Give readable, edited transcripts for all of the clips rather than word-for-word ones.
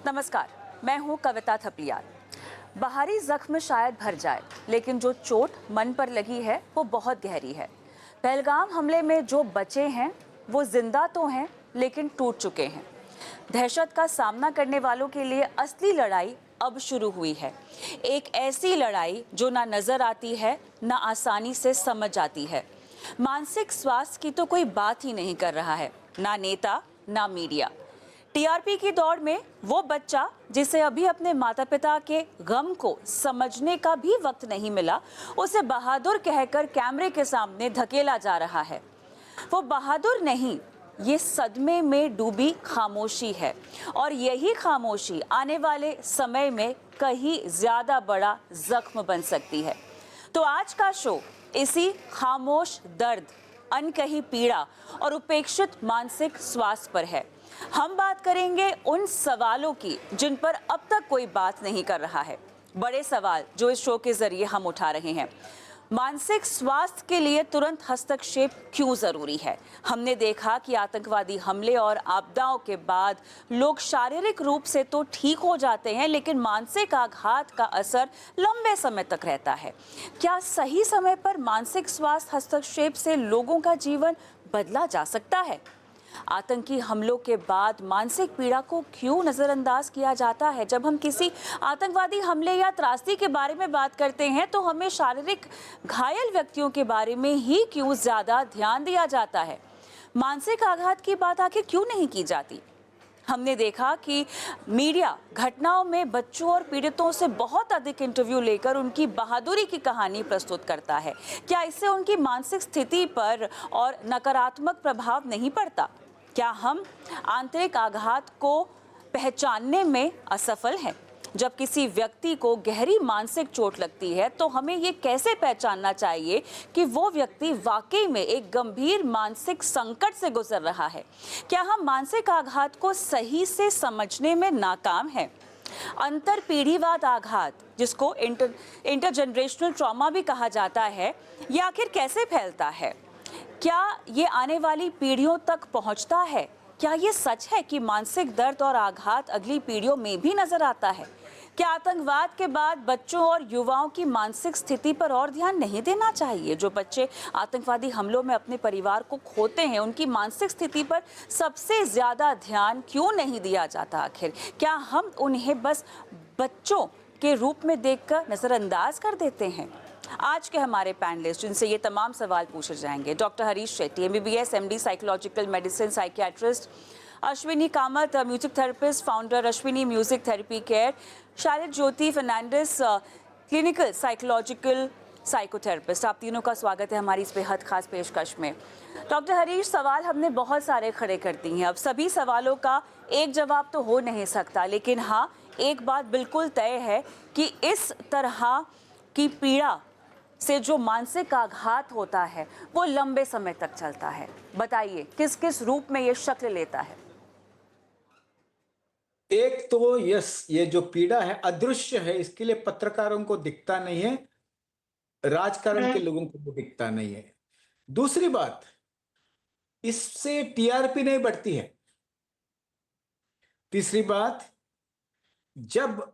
नमस्कार, मैं हूं कविता थपलियाल। बाहरी जख्म शायद भर जाए, लेकिन जो चोट मन पर लगी है वो बहुत गहरी है। पहलगाम हमले में जो बचे हैं वो जिंदा तो हैं, लेकिन टूट चुके हैं। दहशत का सामना करने वालों के लिए असली लड़ाई अब शुरू हुई है। एक ऐसी लड़ाई जो ना नजर आती है, ना आसानी से समझ आती है। मानसिक स्वास्थ्य की तो कोई बात ही नहीं कर रहा है, ना नेता ना मीडिया। टीआरपी की दौड़ में वो बच्चा जिसे अभी अपने माता पिता के गम को समझने का भी वक्त नहीं मिला, उसे बहादुर कहकर कैमरे के सामने धकेला जा रहा है। वो बहादुर नहीं, ये सदमे में डूबी खामोशी है, और यही खामोशी आने वाले समय में कहीं ज्यादा बड़ा जख्म बन सकती है। तो आज का शो इसी खामोश दर्द, अनकही पीड़ा और उपेक्षित मानसिक स्वास्थ्य पर है। हम बात करेंगे उन सवालों की जिन पर अब तक कोई बात नहीं कर रहा है। बड़े सवाल जो इस शो के जरिए हम उठा रहे हैं। मानसिक स्वास्थ्य के लिए तुरंत हस्तक्षेप क्यों जरूरी है? हमने देखा कि आतंकवादी हमले और आपदाओं के बाद लोग शारीरिक रूप से तो ठीक हो जाते हैं, लेकिन मानसिक आघात का असर लंबे समय तक रहता है। क्या सही समय पर मानसिक स्वास्थ्य हस्तक्षेप से लोगों का जीवन बदला जा सकता है? आतंकी हमलों के बाद मानसिक पीड़ा को क्यों नजरअंदाज किया जाता है? जब हम किसी आतंकवादी हमले या त्रासदी के बारे में बात करते हैं तो हमें शारीरिक घायल व्यक्तियों के बारे में ही क्यों ज्यादा ध्यान दिया जाता है? मानसिक आघात की बात आखिर क्यों नहीं की जाती? हमने देखा कि मीडिया घटनाओं में बच्चों और पीड़ितों से बहुत अधिक इंटरव्यू लेकर उनकी बहादुरी की कहानी प्रस्तुत करता है। क्या इससे उनकी मानसिक स्थिति पर और नकारात्मक प्रभाव नहीं पड़ता? क्या हम आंतरिक आघात को पहचानने में असफल हैं? जब किसी व्यक्ति को गहरी मानसिक चोट लगती है तो हमें ये कैसे पहचानना चाहिए कि वो व्यक्ति वाकई में एक गंभीर मानसिक संकट से गुजर रहा है? क्या हम मानसिक आघात को सही से समझने में नाकाम हैं? अंतर पीढ़ीवाद आघात, जिसको इंटरजेनरेशनल ट्रॉमा भी कहा जाता है, ये आखिर कैसे फैलता है? क्या ये आने वाली पीढ़ियों तक पहुंचता है? क्या ये सच है कि मानसिक दर्द और आघात अगली पीढ़ियों में भी नजर आता है? क्या आतंकवाद के बाद बच्चों और युवाओं की मानसिक स्थिति पर और ध्यान नहीं देना चाहिए? जो बच्चे आतंकवादी हमलों में अपने परिवार को खोते हैं, उनकी मानसिक स्थिति पर सबसे ज्यादा ध्यान क्यों नहीं दिया जाता आखिर? क्या हम उन्हें बस बच्चों के रूप में देखकर नजरअंदाज कर देते हैं? आज के हमारे पैनलिस्ट जिनसे ये तमाम सवाल पूछे जाएंगे: doctor Harish Shetty, MBBS, MD, psychological medicine, psychiatrist; Ashwini Kamat, music therapist, founder Ashwini music therapy care; Shalid Jyoti Fernandes, clinical psychological psychotherapist. आप तीनों का स्वागत है हमारी इस बेहद खास पेशकश में। डॉक्टर हरीश, सवाल हमने बहुत सारे खड़े कर दिए हैं। अब सभी सवालों का एक जवाब तो हो नहीं सकता, लेकिन हाँ, एक बात बिल्कुल तय है कि इस तरह की पीड़ा से जो मानसिक आघात होता है वो लंबे समय तक चलता है। बताइए, किस किस रूप में ये शक्ल लेता है? एक तो ये जो पीड़ा है अदृश्य है, इसके लिए पत्रकारों को दिखता नहीं है, राजकारण के लोगों को भी दिखता नहीं है। दूसरी बात, इससे टीआरपी नहीं बढ़ती है। तीसरी बात, जब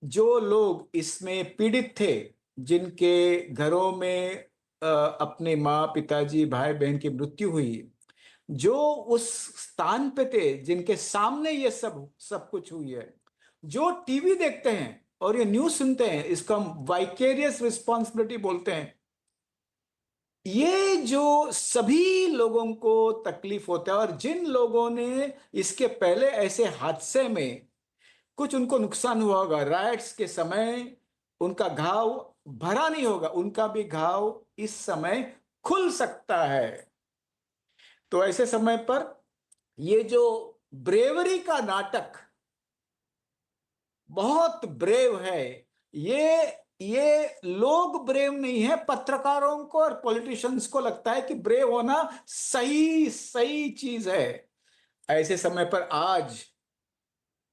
जो लोग इसमें पीड़ित थे, जिनके घरों में अपने माँ पिताजी भाई बहन की मृत्यु हुई, जो उस स्थान पे थे जिनके सामने ये सब कुछ हुई है, जो टीवी देखते हैं और ये न्यूज सुनते हैं, इसको हम वाइकेरियस रिस्पॉन्सिबिलिटी बोलते हैं। ये जो सभी लोगों को तकलीफ होता है, और जिन लोगों ने इसके पहले ऐसे हादसे में कुछ उनको नुकसान हुआ होगा, राइट्स के समय उनका घाव भरा नहीं होगा, उनका भी घाव इस समय खुल सकता है। तो ऐसे समय पर ये जो ब्रेवरी का नाटक बहुत ब्रेव है, ये लोग ब्रेव नहीं है। पत्रकारों को और पॉलिटिशियंस को लगता है कि ब्रेव होना सही सही चीज है। ऐसे समय पर आज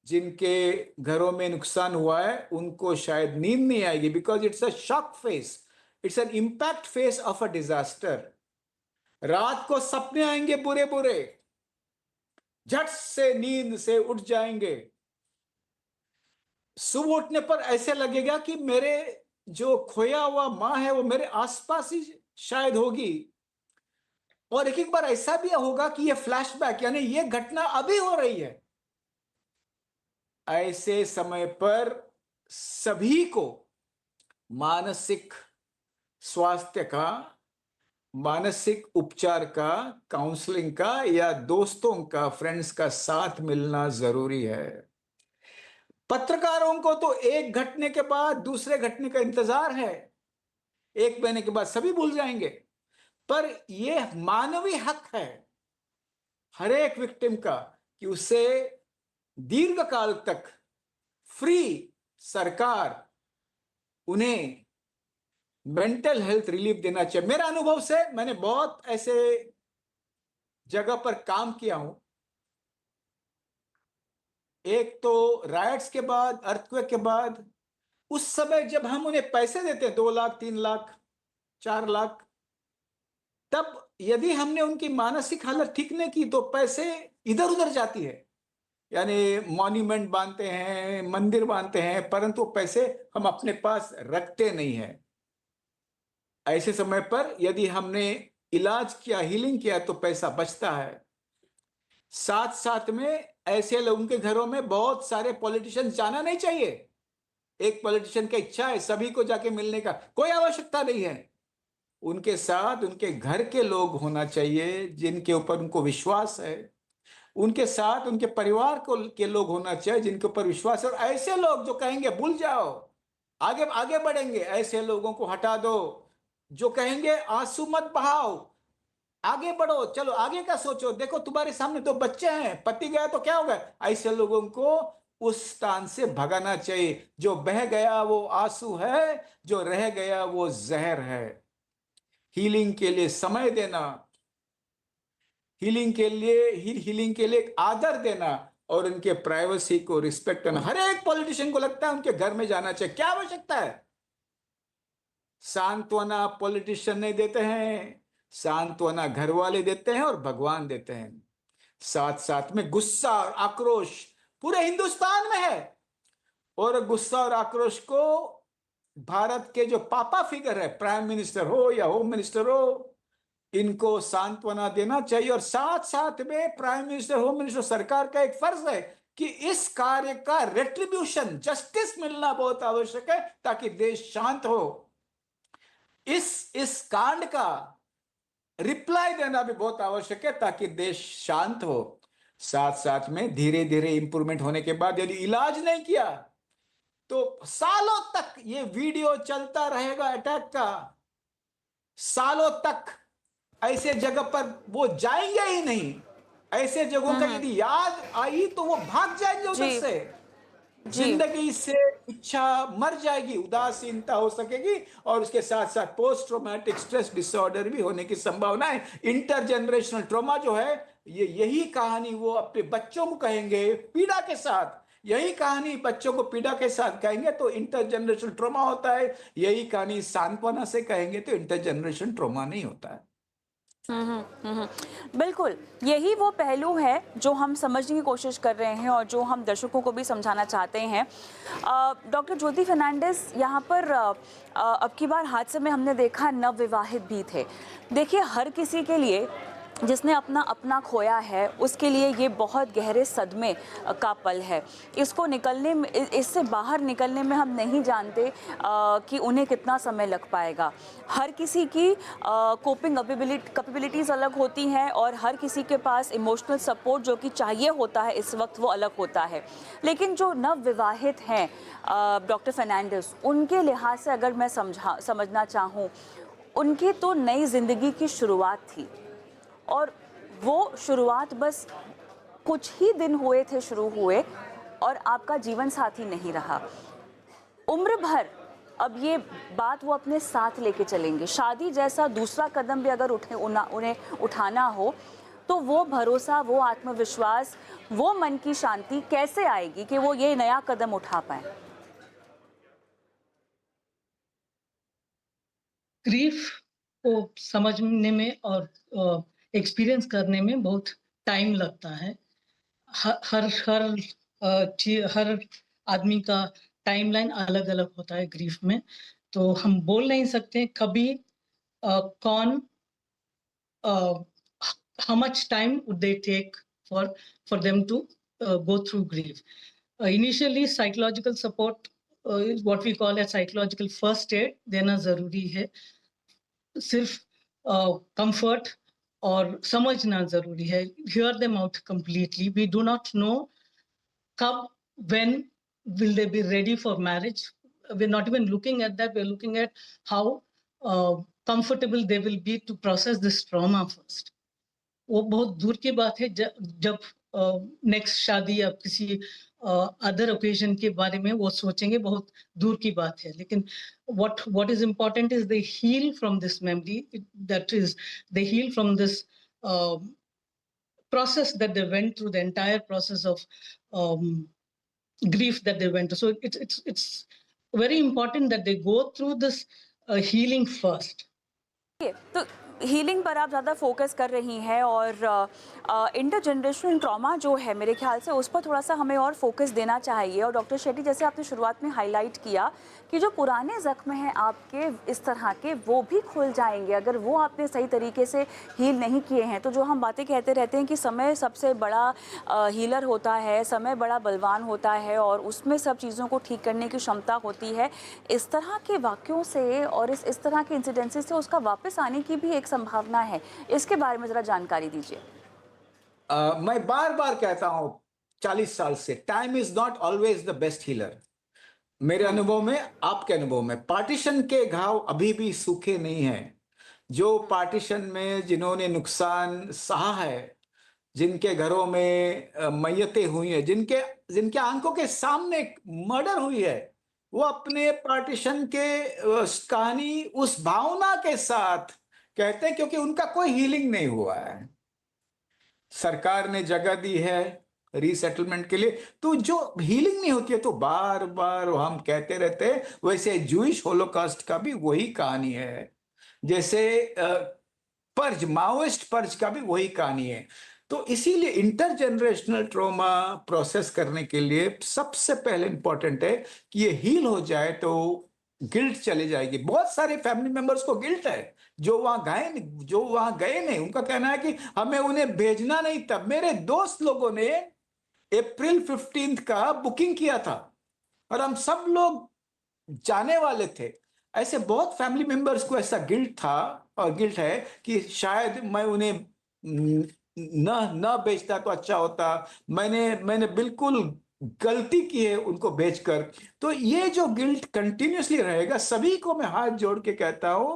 जिनके घरों में नुकसान हुआ है उनको शायद नींद नहीं आएगी, because it's a shock face, it's an impact face of a disaster. रात को सपने आएंगे बुरे बुरे, झट से नींद से उठ जाएंगे, सुबह उठने पर ऐसे लगेगा कि मेरे जो खोया हुआ माँ है वो मेरे आसपास ही शायद होगी। और एक एक बार ऐसा भी होगा कि ये फ्लैशबैक यानी ये घटना अभी हो रही है। ऐसे समय पर सभी को मानसिक स्वास्थ्य का, मानसिक उपचार का, काउंसलिंग का या दोस्तों का, फ्रेंड्स का साथ मिलना जरूरी है। पत्रकारों को तो एक घटने के बाद दूसरे घटने का इंतजार है, एक महीने के बाद सभी भूल जाएंगे। पर यह मानवीय हक है हर एक विक्टिम का कि उसे दीर्घ काल तक फ्री सरकार उन्हें मेंटल हेल्थ रिलीफ देना चाहिए। मेरा अनुभव से मैंने बहुत ऐसे जगह पर काम किया हूं। एक तो रायट्स के बाद, अर्थक्वेक के बाद, उस समय जब हम उन्हें पैसे देते हैं 2 लाख, 3 लाख, 4 लाख, तब यदि हमने उनकी मानसिक हालत ठीक नहीं की तो पैसे इधर उधर जाती है। यानी मॉन्यूमेंट बांधते हैं, मंदिर बांधते हैं, परंतु पैसे हम अपने पास रखते नहीं हैं। ऐसे समय पर यदि हमने इलाज किया, हीलिंग किया तो पैसा बचता है। साथ साथ में ऐसे लोगों के घरों में बहुत सारे पॉलिटिशियन जाना नहीं चाहिए। एक पॉलिटिशियन की इच्छा है सभी को जाके मिलने का, कोई आवश्यकता नहीं है। उनके साथ उनके घर के लोग होना चाहिए जिनके ऊपर उनको विश्वास है। उनके साथ उनके परिवार को के लोग होना चाहिए जिनके ऊपर विश्वास है। और ऐसे लोग जो कहेंगे भूल जाओ, आगे आगे बढ़ेंगे, ऐसे लोगों को हटा दो। जो कहेंगे आंसू मत बहाओ, आगे बढ़ो, चलो आगे का सोचो, देखो तुम्हारे सामने 2 बच्चे हैं, पति गया तो क्या होगा, ऐसे लोगों को उस स्थान से भगाना चाहिए। जो बह गया वो आंसू है, जो रह गया वो जहर है। हीलिंग के लिए समय देना, हीलिंग के लिए एक आदर देना और उनके प्राइवेसी को रिस्पेक्ट करना। हर एक पॉलिटिशियन को लगता है उनके घर में जाना चाहिए, क्या आवश्यकता है। सांत्वना पॉलिटिशियन नहीं देते हैं, सांत्वना घर वाले देते हैं और भगवान देते हैं। साथ साथ में गुस्सा और आक्रोश पूरे हिंदुस्तान में है। और गुस्सा और आक्रोश को भारत के जो पापा फिगर है, प्राइम मिनिस्टर हो या होम मिनिस्टर हो, इनको सांत्वना देना चाहिए। और साथ साथ में प्राइम मिनिस्टर, होम मिनिस्टर, सरकार का एक फर्ज है कि इस कार्य का रेट्रीब्यूशन, जस्टिस मिलना बहुत आवश्यक है ताकि देश शांत हो। इस कांड का रिप्लाई देना भी बहुत आवश्यक है ताकि देश शांत हो। साथ साथ में धीरे धीरे इंप्रूवमेंट होने के बाद यदि इलाज नहीं किया तो सालों तक ये वीडियो चलता रहेगा अटैक का। सालों तक ऐसे जगह पर वो जाएंगे ही नहीं। ऐसे जगहों का यदि याद आई तो वो भाग जाएंगे उधर जी से। जी जिंदगी से इच्छा मर जाएगी, उदासीनता हो सकेगी और उसके साथ साथ पोस्ट ट्रॉमेटिक स्ट्रेस डिसऑर्डर भी होने की संभावना है। इंटरजेनरेशनल ट्रॉमा जो है, ये यही कहानी वो अपने बच्चों को कहेंगे पीड़ा के साथ, यही कहानी बच्चों को पीड़ा के साथ कहेंगे तो इंटरजेनरेशनल ट्रॉमा होता है। यही कहानी सांत्वना से कहेंगे तो इंटरजेनरेशन ट्रॉमा नहीं होता है। बिल्कुल, यही वो पहलू है जो हम समझने की कोशिश कर रहे हैं और जो हम दर्शकों को भी समझाना चाहते हैं। डॉक्टर ज्योति फर्नांडिस, यहाँ पर अब की बार हादसे में हमने देखा नवविवाहित भी थे। देखिए, हर किसी के लिए जिसने अपना खोया है उसके लिए ये बहुत गहरे सदमे का पल है। इसको निकलने में, इससे बाहर निकलने में हम नहीं जानते कि उन्हें कितना समय लग पाएगा। हर किसी की कोपिंग कैपेबिलिटीज़ अलग होती हैं और हर किसी के पास इमोशनल सपोर्ट जो कि चाहिए होता है इस वक्त वो अलग होता है। लेकिन जो नवविवाहित हैं डॉक्टर फर्नांडिस, उनके लिहाज से अगर मैं समझना चाहूँ, उनकी तो नई ज़िंदगी की शुरुआत थी और वो शुरुआत बस कुछ ही दिन हुए थे शुरू हुए और आपका जीवन साथी नहीं रहा। उम्र भर अब ये बात वो अपने साथ लेके चलेंगे। शादी जैसा दूसरा कदम भी अगर उन्हें उठाना हो तो वो भरोसा, वो आत्मविश्वास, वो मन की शांति कैसे आएगी कि वो ये नया कदम उठा पाए? ग्रीफ को समझने में और एक्सपीरियंस करने में बहुत टाइम लगता है। हर हर हर आदमी का टाइमलाइन अलग-अलग होता है ग्रीफ में। तो हम बोल नहीं सकते कभी कौन uh, how much time would they take for them to go through grief. Initially, psychological support is what we call a psychological first aid देना जरूरी है. सिर्फ कंफर्ट और समझना जरूरी है. Hear them out completely. We do not know कब, when will they be ready for marriage. We're not even looking at that. We're looking at how comfortable they will be to process this trauma first. वो बहुत दूर की बात है. जब next शादी या किसी अदर ओकेजन के बारे में वो सोचेंगे, बहुत दूर की बात है. लेकिन what is important is they heal from this memory. That is, they heal from this process that they went through, the entire process of grief that they went through. So it's very important that they go through this healing first. तो healing पर आप ज़्यादा focus कर रही हैं और intergenerational trauma जो है मेरे ख्याल से उस पर थोड़ा सा हमें और फोकस देना चाहिए. और डॉक्टर शेट्टी, जैसे आपने शुरुआत में हाईलाइट किया कि जो पुराने ज़ख्म हैं आपके इस तरह के, वो भी खुल जाएंगे अगर वो आपने सही तरीके से हील नहीं किए हैं. तो जो हम बातें कहते रहते हैं कि समय सबसे बड़ा हीलर होता है, समय बड़ा बलवान होता है और उसमें सब चीज़ों को ठीक करने की क्षमता होती है. इस तरह के वाक़यों से और इस तरह के इंसिडेंसेस से उसका वापस आने की भी एक संभावना है. इसके बारे में ज़रा जानकारी दीजिए. मैं बार बार कहता हूं 40 साल से, time is not always the best healer. मेरे अनुभव में, आपके अनुभव में, पार्टीशन के घाव अभी भी सूखे नहीं हैं. जो पार्टीशन में जिन्होंने नुकसान सहा है, जिनके घरों में मैयतें हुई हैं, जिनके आंखों के सामने मर्डर हुई है, वो अपने पार्टीशन के कहानी उस भावना के साथ कहते हैं क्योंकि उनका कोई हीलिंग नहीं हुआ है. सरकार ने जगह दी है रीसेटलमेंट के लिए, तो जो हीलिंग नहीं होती है तो बार बार हम कहते रहते हैं. वैसे जूइश होलोकॉस्ट का भी वही कहानी है, जैसे पर्ज, माओइस्ट पर्ज का भी वही कहानी है. तो इसीलिए इंटरजनरेशनल ट्रॉमा प्रोसेस करने के लिए सबसे पहले इंपॉर्टेंट है कि ये हील हो जाए तो गिल्ट चली जाएगी. बहुत सारे फैमिली मेंबर्स को गिल्ट है जो वहां गए नहीं. उनका कहना है कि हमें उन्हें भेजना नहीं था. मेरे दोस्त लोगों ने अप्रैल 15 का बुकिंग किया था और हम सब लोग जाने वाले थे. ऐसे बहुत फैमिली मेंबर्स को ऐसा गिल्ट था और गिल्ट है कि शायद मैं उन्हें न भेजता तो अच्छा होता. मैंने बिल्कुल गलती की है उनको भेजकर. तो ये जो गिल्ट कंटिन्यूसली रहेगा. सभी को मैं हाथ जोड़ के कहता हूं,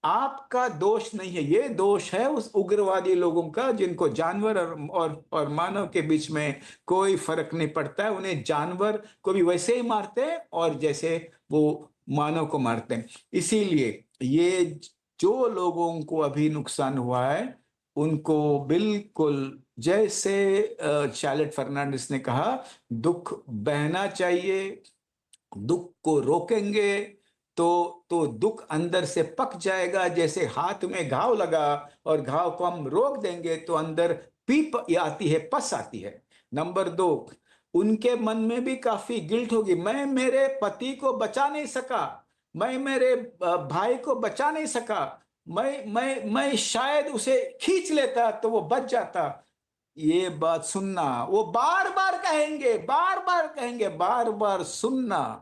आपका दोष नहीं है, ये दोष है उस उग्रवादी लोगों का जिनको जानवर और मानव के बीच में कोई फर्क नहीं पड़ता है. उन्हें जानवर को भी वैसे ही मारते हैं और जैसे वो मानव को मारते हैं. इसीलिए ये जो लोगों को अभी नुकसान हुआ है उनको बिल्कुल, जैसे चार्लेट फर्नांडिस ने कहा, दुख बहना चाहिए. दुख को रोकेंगे तो दुख अंदर से पक जाएगा. जैसे हाथ में घाव लगा और घाव को हम रोक देंगे तो अंदर पीप आती है, पस आती है. नंबर 2, उनके मन में भी काफी गिल्ट होगी. मैं मेरे पति को बचा नहीं सका, मैं मेरे भाई को बचा नहीं सका, मैं शायद उसे खींच लेता तो वो बच जाता. ये बात सुनना, वो बार बार कहेंगे, बार बार सुनना.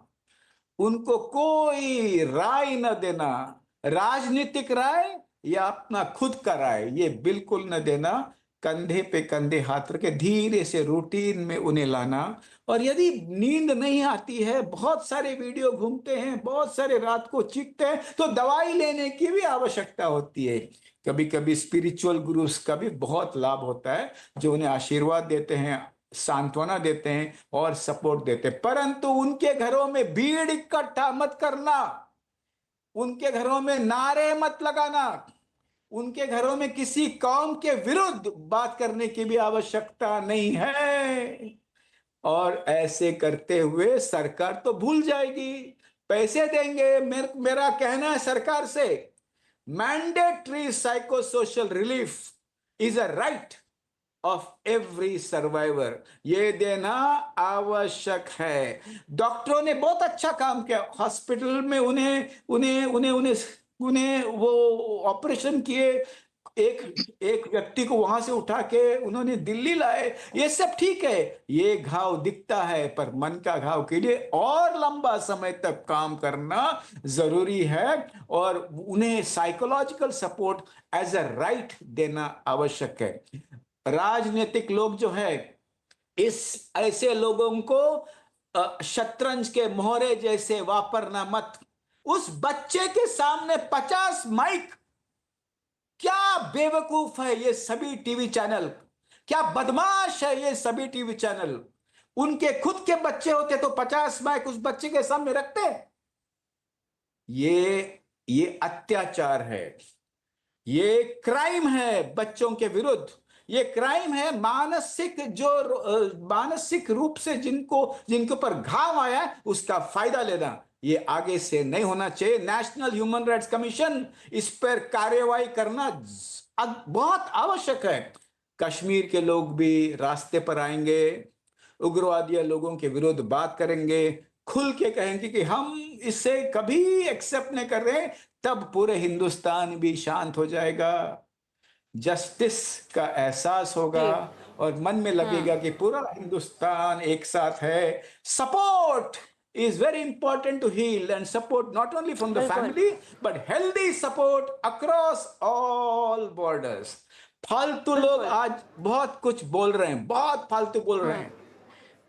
उनको कोई राय न देना, राजनीतिक राय या अपना खुद का राय, ये बिल्कुल न देना. कंधे पे कंधे हाथ रखे धीरे से रूटीन में उन्हें लाना. और यदि नींद नहीं आती है, बहुत सारे वीडियो घूमते हैं, बहुत सारे रात को चीखते हैं, तो दवाई लेने की भी आवश्यकता होती है. कभी कभी स्पिरिचुअल गुरुस का भी बहुत लाभ होता है जो उन्हें आशीर्वाद देते हैं, सांत्वना देते हैं और सपोर्ट देते हैं. परंतु उनके घरों में भीड़ इकट्ठा मत करना, उनके घरों में नारे मत लगाना, उनके घरों में किसी कौम के विरुद्ध बात करने की भी आवश्यकता नहीं है. और ऐसे करते हुए सरकार तो भूल जाएगी, पैसे देंगे. मेरा कहना है सरकार से, mandatory psychosocial relief is a right. Of every survivor, ये देना आवश्यक है। डॉक्टरों ने बहुत अच्छा काम किया हॉस्पिटल में, उन्हें उन्हें उन्हें उन्हें उन्हें वो ऑपरेशन किए, एक एक व्यक्ति को वहां से उठा के उन्होंने दिल्ली लाए, ये सब ठीक है। ये घाव दिखता है, पर मन का घाव के लिए और लंबा समय तक काम करना जरूरी है, और उन्हें psychological support as a right देना आवश्यक है। राजनीतिक लोग जो है, इस ऐसे लोगों को शतरंज के मोहरे जैसे वापरना मत। उस बच्चे के सामने 50 माइक, क्या बेवकूफ है ये सभी टीवी चैनल, क्या बदमाश है ये सभी टीवी चैनल। उनके खुद के बच्चे होते तो 50 माइक उस बच्चे के सामने रखते। ये अत्याचार है, ये क्राइम है बच्चों के विरुद्ध, ये क्राइम है मानसिक, मानसिक रूप से जिनके ऊपर घाव आया है उसका फायदा लेना। ये आगे से नहीं होना चाहिए। नेशनल ह्यूमन राइट्स कमीशन इस पर कार्यवाही करना बहुत आवश्यक है। कश्मीर के लोग भी रास्ते पर आएंगे, उग्रवादी लोगों के विरुद्ध बात करेंगे, खुल के कहेंगे कि हम इसे कभी एक्सेप्ट नहीं कर रहे, तब पूरे हिंदुस्तान भी शांत हो जाएगा, जस्टिस का एहसास होगा, और मन में लगेगा कि पूरा हिंदुस्तान एक साथ है। Support is very important to heal, and support not only from the family but healthy support across all borders. फालतू लोग आज बहुत कुछ बोल रहे हैं, बहुत फालतू बोल रहे हैं,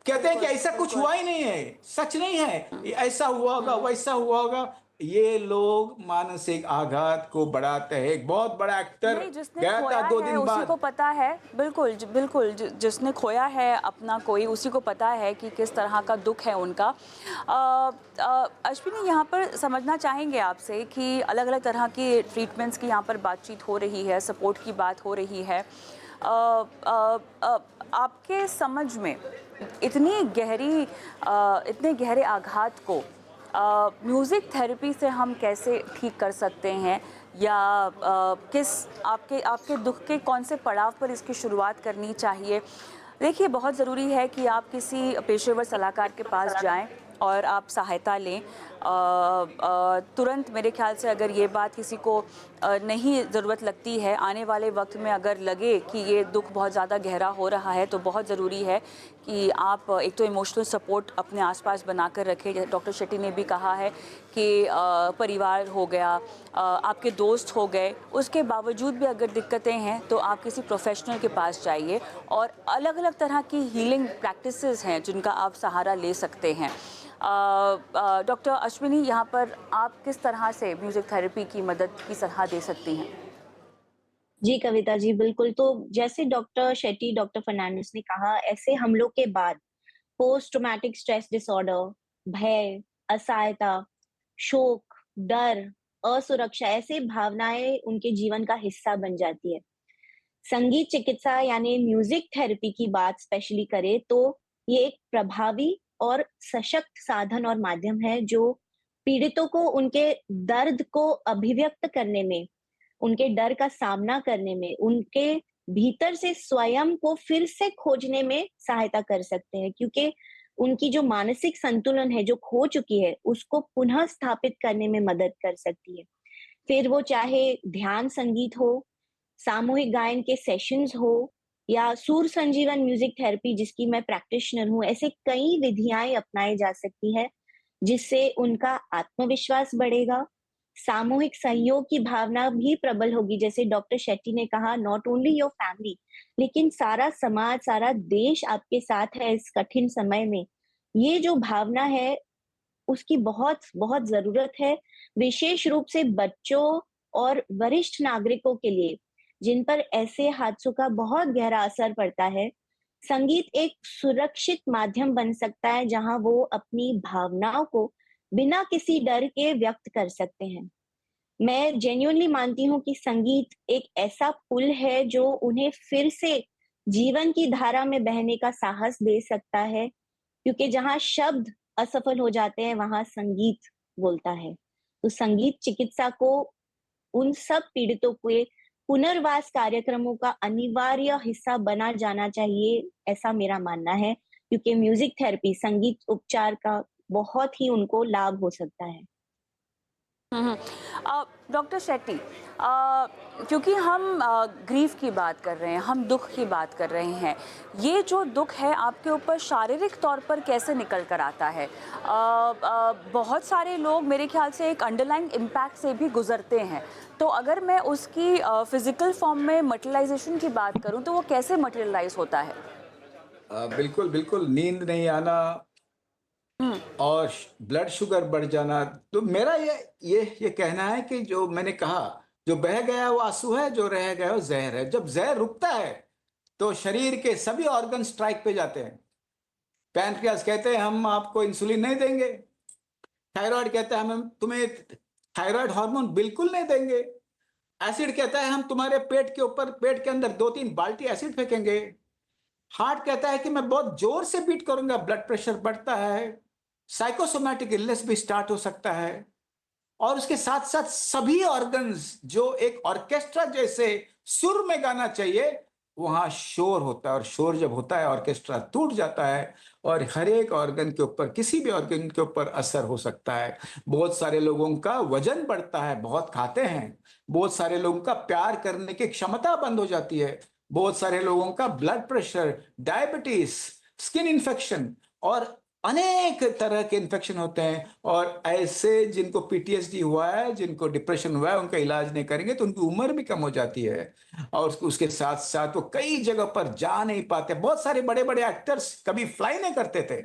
कहते हैं कि ऐसा कुछ हुआ ही नहीं है, सच नहीं है, ऐसा हुआ होगा, वैसा हुआ होगा। ये लोग मानसिक आघात को बढ़ाते हैं। एक बहुत बड़ा एक्टर गया था 2 दिन बाद, उसी को पता है, बिल्कुल बिल्कुल, जिसने खोया है अपना कोई, उसी को पता है कि किस तरह का दुख है उनका। अश्विनी, यहाँ पर समझना चाहेंगे आपसे कि अलग अलग तरह की ट्रीटमेंट्स की यहाँ पर बातचीत हो रही है, सपोर्ट की बात हो रही है। आपके समझ में इतने गहरे आघात को म्यूज़िक थेरेपी से हम कैसे ठीक कर सकते हैं, या आपके दुख के कौन से पड़ाव पर इसकी शुरुआत करनी चाहिए? देखिए, बहुत ज़रूरी है कि आप किसी पेशेवर सलाहकार के पास जाएं और आप सहायता लें। तुरंत मेरे ख्याल से अगर ये बात किसी को नहीं ज़रूरत लगती है, आने वाले वक्त में अगर लगे कि ये दुख बहुत ज़्यादा गहरा हो रहा है, तो बहुत ज़रूरी है कि आप एक तो इमोशनल सपोर्ट अपने आसपास बनाकर रखें। डॉक्टर शेट्टी ने भी कहा है कि परिवार हो गया, आपके दोस्त हो गए, उसके बावजूद भी अगर दिक्कतें हैं तो आप किसी प्रोफेशनल के पास जाइए, और अलग अलग तरह की हीलिंग प्रैक्टिसेस हैं जिनका आप सहारा ले सकते हैं। डॉक्टर अश्विनी, यहाँ पर आप किस तरह से म्यूज़िक थेरेपी की मदद की सलाह दे सकती हैं? जी कविता जी, बिल्कुल। तो जैसे डॉक्टर शेट्टी, डॉक्टर फर्नांडिस ने कहा, ऐसे हमलों के बाद पोस्ट ट्रॉमेटिक स्ट्रेस डिसऑर्डर, भय, असहायता, शोक, डर, असुरक्षा, ऐसे भावनाएं उनके जीवन का हिस्सा बन जाती है। संगीत चिकित्सा यानी म्यूजिक थेरेपी की बात स्पेशली करें तो ये एक प्रभावी और सशक्त साधन और माध्यम है जो पीड़ितों को उनके दर्द को अभिव्यक्त करने में, उनके डर का सामना करने में, उनके भीतर से स्वयं को फिर से खोजने में सहायता कर सकते हैं, क्योंकि उनकी जो मानसिक संतुलन है जो खो चुकी है उसको पुनः स्थापित करने में मदद कर सकती है। फिर वो चाहे ध्यान संगीत हो, सामूहिक गायन के सेशंस हो, या सुर संजीवन म्यूजिक थेरेपी जिसकी मैं प्रैक्टिशनर हूँ, ऐसे कई विधियाएं अपनाई जा सकती है जिससे उनका आत्मविश्वास बढ़ेगा, सामूहिक सहयोग की भावना भी प्रबल होगी। जैसे डॉक्टर शेट्टी ने कहा, नॉट ओनली योर फैमिली, लेकिन सारा समाज, सारा देश आपके साथ है इस कठिन समय में। ये जो भावना है उसकी बहुत बहुत जरूरत है, विशेष रूप से बच्चों और वरिष्ठ नागरिकों के लिए जिन पर ऐसे हादसों का बहुत गहरा असर पड़ता है। संगीत एक सुरक्षित माध्यम बन सकता है जहां वो अपनी भावनाओं को बिना किसी डर के व्यक्त कर सकते हैं। मैं जेन्युइनली मानती हूँ कि संगीत एक ऐसा पुल है जो उन्हें फिर से जीवन की धारा में बहने का साहस दे सकता है, क्योंकि जहां शब्द असफल हो जाते हैं वहां संगीत बोलता है। तो संगीत चिकित्सा को उन सब पीड़ितों के पुनर्वास कार्यक्रमों का अनिवार्य हिस्सा बना जाना चाहिए, ऐसा मेरा मानना है, क्योंकि म्यूजिक थेरेपी, संगीत उपचार का बहुत ही उनको लाभ हो सकता है। डॉक्टर शेट्टी, क्योंकि हम ग्रीफ की बात कर रहे हैं, हम दुख की बात कर रहे हैं, ये जो दुख है आपके ऊपर शारीरिक तौर पर कैसे निकल कर आता है? बहुत सारे लोग मेरे ख्याल से एक अंडरलाइंग इम्पैक्ट से भी गुजरते हैं, तो अगर मैं उसकी फिजिकल फॉर्म में मटेरियलाइजेशन की बात करूं तो वो कैसे मटेरियलाइज होता है? बिल्कुल बिल्कुल, नींद नहीं आना और ब्लड शुगर बढ़ जाना। तो मेरा ये कहना है कि जो मैंने कहा, जो बह गया वो आंसू है, जो रह गया वो जहर है। जब जहर रुकता है तो शरीर के सभी ऑर्गन स्ट्राइक पे जाते हैं। पैनक्रियास कहते हैं हम आपको इंसुलिन नहीं देंगे, थायराइड कहता है हम तुम्हें थायराइड हार्मोन बिल्कुल नहीं देंगे, एसिड कहता है हम तुम्हारे पेट के ऊपर, पेट के अंदर 2-3 बाल्टी एसिड फेंकेंगे, हार्ट कहता है कि मैं बहुत जोर से बीट करूंगा, ब्लड प्रेशर बढ़ता है, साइकोसोमैटिक इलनेस भी स्टार्ट हो सकता है। और उसके साथ साथ सभी ऑर्गन्स जो एक ऑर्केस्ट्रा जैसे सुर में गाना चाहिए, वहां शोर होता है, और शोर जब होता है ऑर्केस्ट्रा टूट जाता है और हर एक ऑर्गन के ऊपर, किसी भी ऑर्गन के ऊपर असर हो सकता है। बहुत सारे लोगों का वजन बढ़ता है, बहुत खाते हैं। बहुत सारे लोगों का प्यार करने की क्षमता बंद हो जाती है। बहुत सारे लोगों का blood pressure, diabetes, skin infection और अनेक तरह के इन्फेक्शन होते हैं। और ऐसे जिनको पीटीएसडी हुआ है, जिनको डिप्रेशन हुआ है, उनका इलाज नहीं करेंगे तो उनकी उम्र भी कम हो जाती है, और उसके साथ साथ वो कई जगह पर जा नहीं पाते। बहुत सारे बड़े बड़े एक्टर्स कभी फ्लाई नहीं करते थे।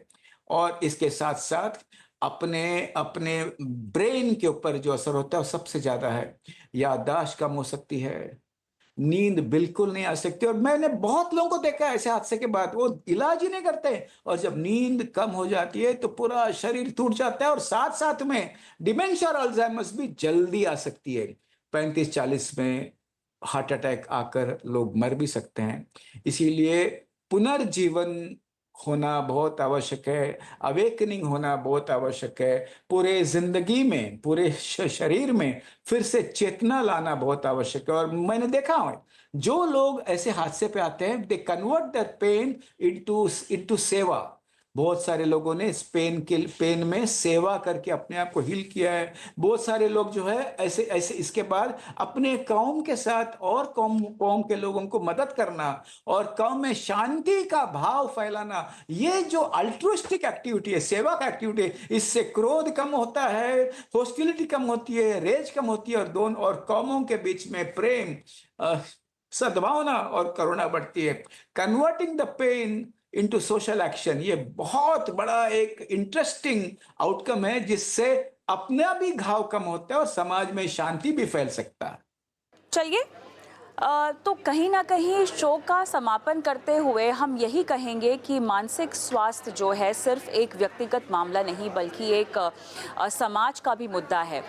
और इसके साथ साथ अपने अपने ब्रेन के ऊपर जो असर होता है वो सबसे ज्यादा है। याददाश्त कम हो सकती है, नींद बिल्कुल नहीं आ सकती। और मैंने बहुत लोगों को देखा है ऐसे हादसे के बाद वो इलाज ही नहीं करते, और जब नींद कम हो जाती है तो पूरा शरीर टूट जाता है, और साथ साथ में डिमेंशिया और अल्जाइमर्स भी जल्दी आ सकती है। 35-40 में हार्ट अटैक आकर लोग मर भी सकते हैं। इसीलिए पुनर्जीवन होना बहुत आवश्यक है, अवेकनिंग होना बहुत आवश्यक है। पूरे जिंदगी में, पूरे शरीर में फिर से चेतना लाना बहुत आवश्यक है। और मैंने देखा है जो लोग ऐसे हादसे पे आते हैं, they convert that pain into सेवा। बहुत सारे लोगों ने इस पेन में सेवा करके अपने आप को हील किया है। बहुत सारे लोग जो है ऐसे ऐसे इसके बाद अपने कौम के साथ और कौम के लोगों को मदद करना और कौम में शांति का भाव फैलाना, ये जो अल्ट्रुइस्टिक एक्टिविटी है, सेवा का एक्टिविटी है, इससे क्रोध कम होता है, हॉस्टिलिटी कम होती है, रेज कम होती है, और दोनों और कौमों के बीच में प्रेम, सद्भावना और करुणा बढ़ती है। Converting the pain into social action, ये बहुत बड़ा एक इंटरेस्टिंग आउटकम है, जिससे अपना भी घाव कम होता है और समाज में शांति भी फैल सकता है। चलिए, तो कहीं ना कहीं शो का समापन करते हुए हम यही कहेंगे कि मानसिक स्वास्थ्य जो है सिर्फ एक व्यक्तिगत मामला नहीं, बल्कि एक समाज का भी मुद्दा है।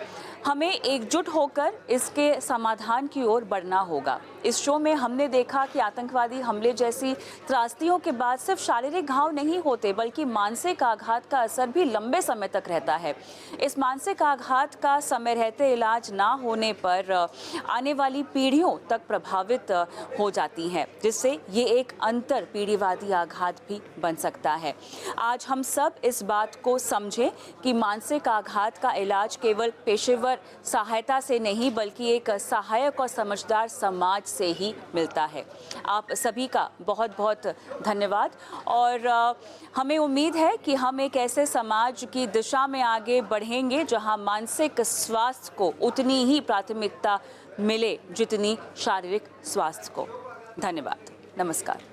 हमें एकजुट होकर इसके समाधान की ओर बढ़ना होगा। इस शो में हमने देखा कि आतंकवादी हमले जैसी त्रासदियों के बाद सिर्फ शारीरिक घाव नहीं होते, बल्कि मानसिक आघात का असर भी लंबे समय तक रहता है। इस मानसिक आघात का समय रहते इलाज ना होने पर आने वाली पीढ़ियों तक प्रभावित हो जाती हैं, जिससे ये एक अंतर पीढ़ीवादी आघात भी बन सकता है। आज हम सब इस बात को समझें कि मानसिक आघात का इलाज केवल पेशेवर सहायता से नहीं, बल्कि एक सहायक और समझदार समाज से ही मिलता है। आप सभी का बहुत बहुत धन्यवाद, और हमें उम्मीद है कि हम एक ऐसे समाज की दिशा में आगे बढ़ेंगे जहां मानसिक स्वास्थ्य को उतनी ही प्राथमिकता मिले जितनी शारीरिक स्वास्थ्य को। धन्यवाद, नमस्कार।